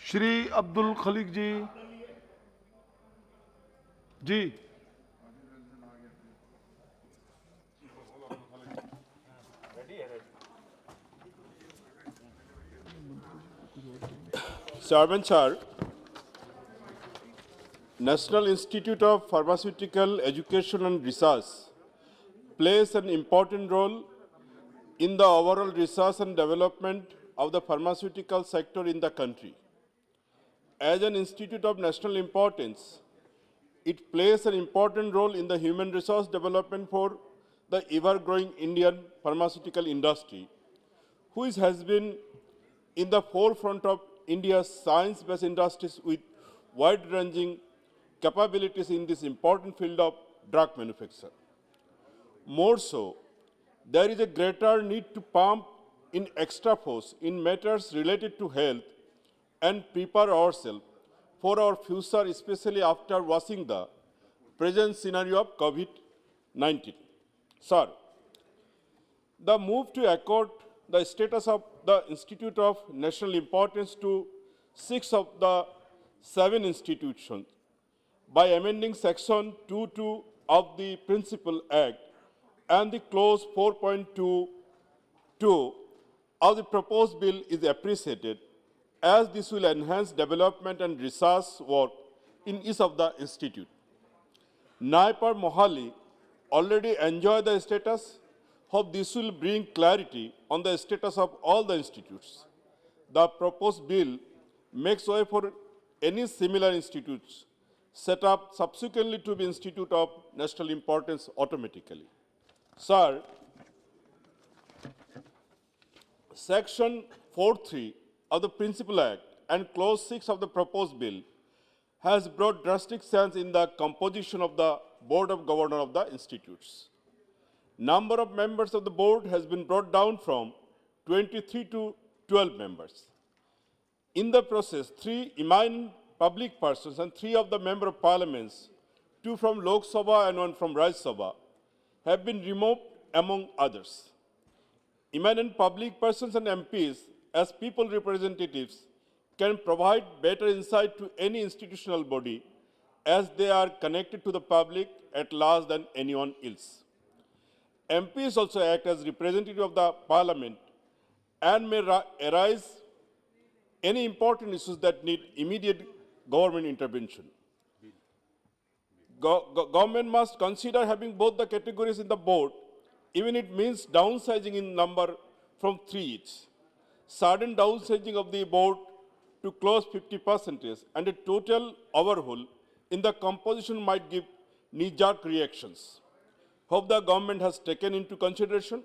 Shri Abdul Khaleeq ji. Ji. Chairman Sir, National Institute of Pharmaceutical Education and Research plays an important role in the overall research and development of the pharmaceutical sector in the country. As an institute of national importance, it plays an important role in the human resource development for the ever-growing Indian pharmaceutical industry, which has been in the forefront of India's science-based industries with wide-ranging capabilities in this important field of drug manufacture. More so, there is a greater need to pump in extra force in matters related to health and prepare ourselves for our future, especially after watching the present scenario of COVID-19. Sir, the move to accord the status of the Institute of National Importance to 6 of the 7 institutions by amending Section 22 of the Principal Act and the Clause 4.22 of the proposed bill is appreciated, as this will enhance development and research work in each of the institute. Naipar Mohali already enjoy the status. Hope this will bring clarity on the status of all the institutes. The proposed bill makes way for any similar institutes set up subsequently to be institute of national importance automatically. Sir, Section 4.3 of the Principal Act and Clause 6 of the proposed bill has brought drastic change in the composition of the Board of Governors of the institutes. Number of members of the board has been brought down from 23 to 12 members. In the process, 3 eminent public persons and 3 of the member of parliaments, 2 from Lok Sabha and 1 from Rajya Sabha, have been removed among others. Eminent public persons and MPs as people representatives can provide better insight to any institutional body as they are connected to the public at large than anyone else. MPs also act as representative of the parliament and may arise any important issues that need immediate government intervention. Government must consider having both the categories in the board, even it means downsizing in number from 3 each. Sudden downsizing of the board to close 50% and a total overhaul in the composition might give knee-jerk reactions. Hope the government has taken into consideration.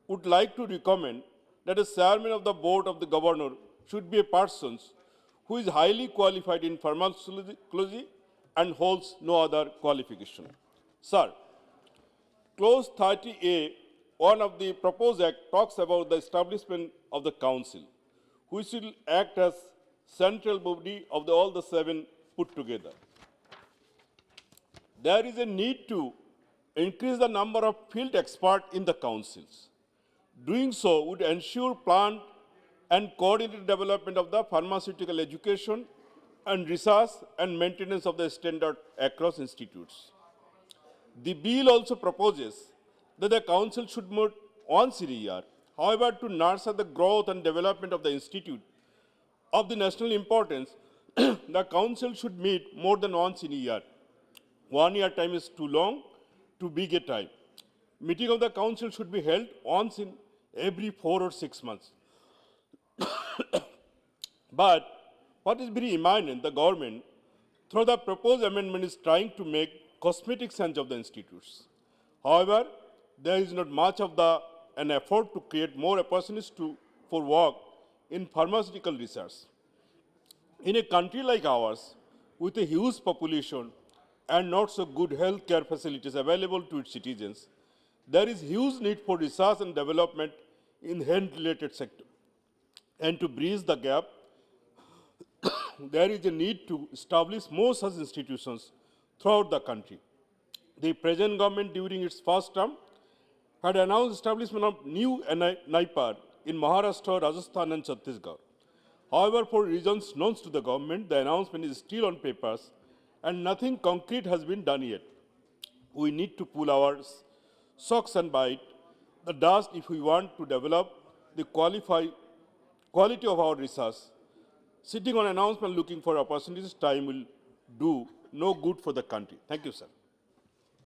Would like to recommend that a chairman of the board of the governor should be a person who is highly qualified in pharmacology and holds no other qualification. Sir, Clause 30A, one of the proposed act, talks about the establishment of the council, which will act as central body of all the 7 put together. There is a need to increase the number of field experts in the councils. Doing so would ensure planned and coordinated development of the pharmaceutical education and research and maintenance of the standard across institutes. The bill also proposes that the council should meet once in a year. However, to nurture the growth and development of the institute of the national importance, the council should meet more than once in a year. 1 year time is too long, too big a time. Meeting of the council should be held once in every 4 or 6 months. But what is very imminent, the government, through the proposed amendment, is trying to make cosmetic change of the institutes. However, there is not much of an effort to create more opportunities for work in pharmaceutical research. In a country like ours, with a huge population and not so good healthcare facilities available to its citizens, there is huge need for research and development in health-related sector. And to bridge the gap, there is a need to establish more such institutions throughout the country. The present government, during its first term, had announced establishment of new NIPAR in Maharashtra, Rajasthan, and Chhattisgarh. However, for reasons known to the government, the announcement is still on papers and nothing concrete has been done yet. We need to pull our socks and bite the dust if we want to develop the quality of our research. Sitting on announcement looking for opportunities, time will do no good for the country. Thank you, sir.